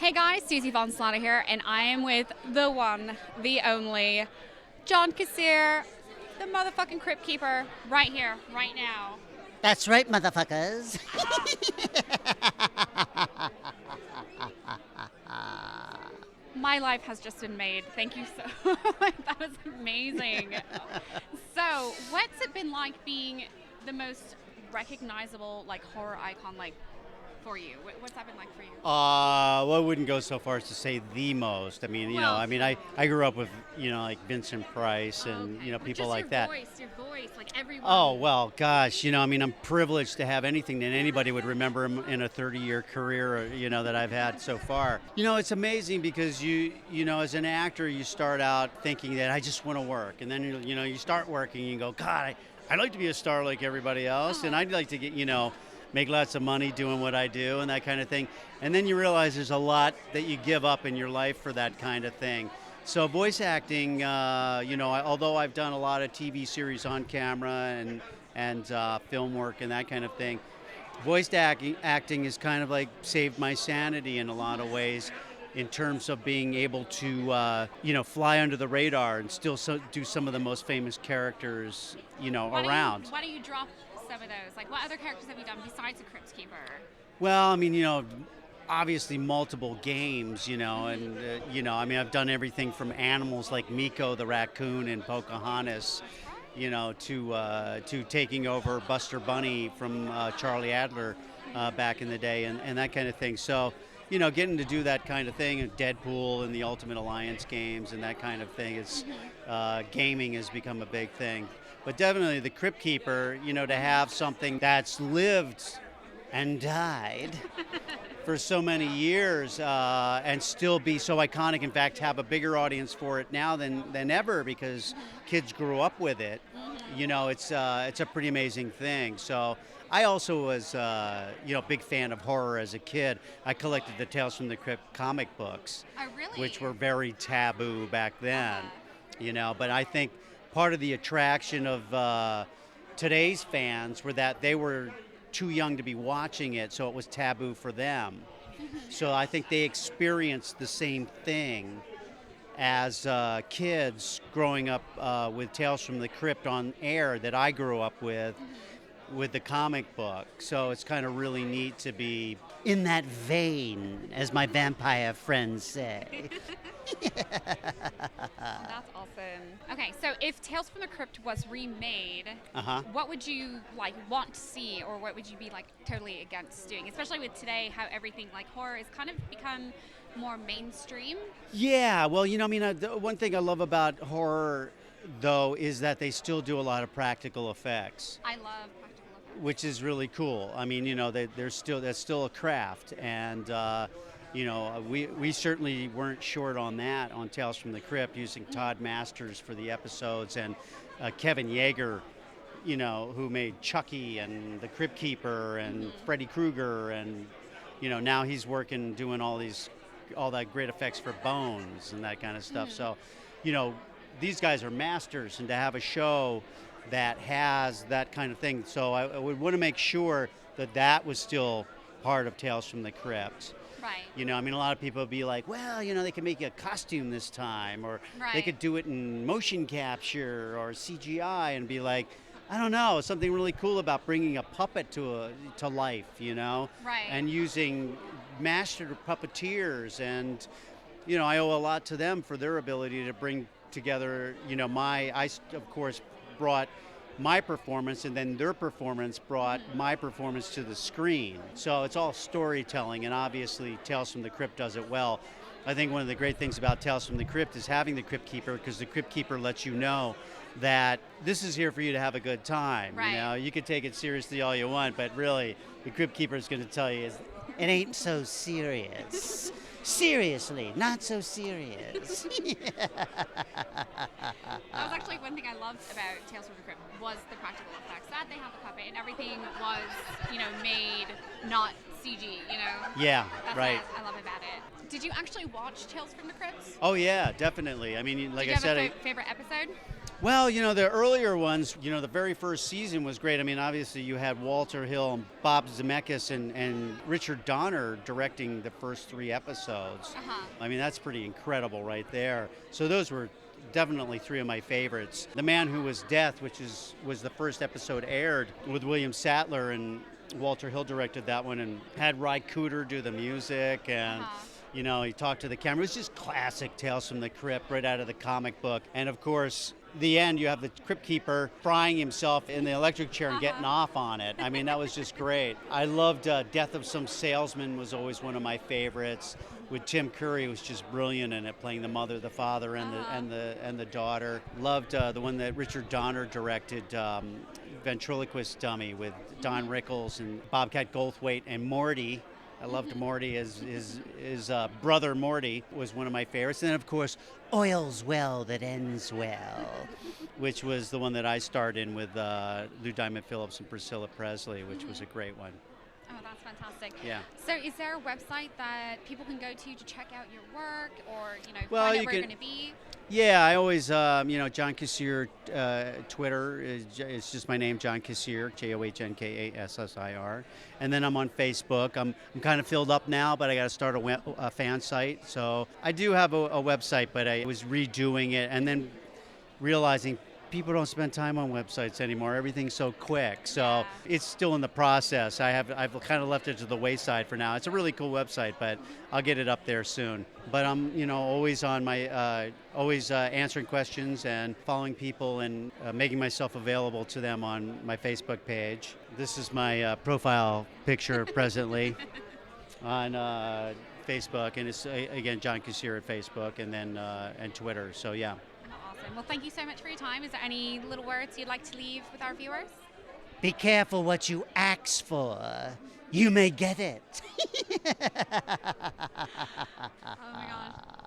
Hey guys, Susie Von Slaughter here, and I am with the one, the only, JOHN KASSIR, the motherfucking Crypt Keeper, right here, right now. That's right, motherfuckers. My life has just been made. Thank you so much. That was amazing. So, what's it been like being the most recognizable, horror icon, for you? What's that been like for you? Well, I wouldn't go so far as to say the most. I mean, I grew up with, like Vincent Price and, people like that. Your voice, everyone. Oh, well, gosh, I'm privileged to have anything that anybody would remember in a 30-year career, that I've had so far. It's amazing because as an actor, you start out thinking that I just want to work. And then, you start working and you go, God, I'd like to be a star like everybody else. And I'd like to get, make lots of money doing what I do and that kind of thing. And then you realize there's a lot that you give up in your life for that kind of thing. So voice acting, although I've done a lot of TV series on camera and film work and that kind of thing, voice acting has kind of saved my sanity in a lot of ways in terms of being able to, fly under the radar and still do some of the most famous characters, around. Why don't you drop some of those? What other characters have you done besides the Crypt Keeper? Well, obviously multiple games, and, I've done everything from animals like Miko the raccoon in Pocahontas, to taking over Buster Bunny from Charlie Adler back in the day and that kind of thing. So, getting to do that kind of thing, and Deadpool and the Ultimate Alliance games and that kind of thing, gaming has become a big thing. But definitely the Crypt Keeper, to have something that's lived and died for so many years and still be so iconic, in fact, have a bigger audience for it now than ever because kids grew up with it. It's a pretty amazing thing. So I also was, big fan of horror as a kid. I collected the Tales from the Crypt comic books, which were very taboo back then, but I think part of the attraction of today's fans were that they were too young to be watching it, so it was taboo for them. So I think they experienced the same thing as kids growing up with Tales from the Crypt on air that I grew up with the comic book. So it's kind of really neat to be in that vein, as my vampire friends say. That's awesome. Okay, so if Tales from the Crypt was remade, what would you want to see, or what would you be totally against doing? Especially with today, how everything horror has kind of become more mainstream. Yeah, well, the one thing I love about horror, though, is that they still do a lot of practical effects. I love practical effects, which is really cool. I mean, that's still a craft, and we certainly weren't short on that on Tales from the Crypt, using Todd Masters for the episodes, and Kevin Yeager, who made Chucky and the Crypt Keeper and Freddy Krueger, and now he's working doing all that great effects for Bones and that kind of stuff. So, these guys are masters, and to have a show that has that kind of thing. So I would want to make sure that was still part of Tales from the Crypt. Right. A lot of people would be like, well, they could make a costume this time, or they could do it in motion capture or CGI, and be like, I don't know, something really cool about bringing a puppet to life, Right. and using master puppeteers, and I owe a lot to them for their ability to bring together, I of course brought my performance, and then their performance brought my performance to the screen. So it's all storytelling, and obviously Tales from the Crypt does it well. I think one of the great things about Tales from the Crypt is having the Crypt Keeper, because the Crypt Keeper lets you know that this is here for you to have a good time. Right. You can take it seriously all you want, but really the Crypt Keeper is going to tell you it ain't so serious. Seriously, not so serious. That was actually one thing I loved about Tales from the Crypt was the practical effects. That they have the puppet and everything was, made not CG, Yeah, That's right. what I love about it. Did you actually watch Tales from the Crypt? Oh yeah, definitely. I mean, like Did you I said, have a favorite episode? Well, the earlier ones, the very first season was great. I mean, obviously you had Walter Hill and Bob Zemeckis and Richard Donner directing the first 3 episodes. I mean, that's pretty incredible right there. So those were definitely 3 of my favorites. The Man Who Was Death, which was the first episode aired with William Sattler, and Walter Hill directed that one and had Ry Cooder do the music, and he talked to the camera. It was just classic Tales from the Crypt right out of the comic book. And of course, the end, you have the Crypt Keeper frying himself in the electric chair and getting off on it. I mean, that was just great. I loved Death of Some Salesman was always one of my favorites. With Tim Curry, who was just brilliant in it, playing the mother, the father, and the daughter. Loved the one that Richard Donner directed, Ventriloquist Dummy, with Don Rickles and Bobcat Goldthwait and Morty. I loved Morty. His brother Morty was one of my favorites. And then, of course, Oil's Well That Ends Well, which was the one that I starred in with Lou Diamond Phillips and Priscilla Presley, which was a great one. Oh, that's fantastic. Yeah. So is there a website that people can go to check out your work, or, Well, find you out where you're can- going to be? Yeah, I always, John Kassir, Twitter it's just my name, John Kassir, JOHN KASSIR. And then I'm on Facebook. I'm kind of filled up now, but I got to start a fan site. So I do have a website, but I was redoing it and then realizing people don't spend time on websites anymore. Everything's so quick. So it's still in the process. I've kind of left it to the wayside for now. It's a really cool website, but I'll get it up there soon. But I'm, always on my, answering questions and following people and making myself available to them on my Facebook page. This is my profile picture presently on Facebook, and it's again John Kassir at Facebook and then and Twitter. So yeah. Awesome. Well, thank you so much for your time. Is there any little words you'd like to leave with our viewers? Be careful what you ask for. You may get it. Oh my gosh.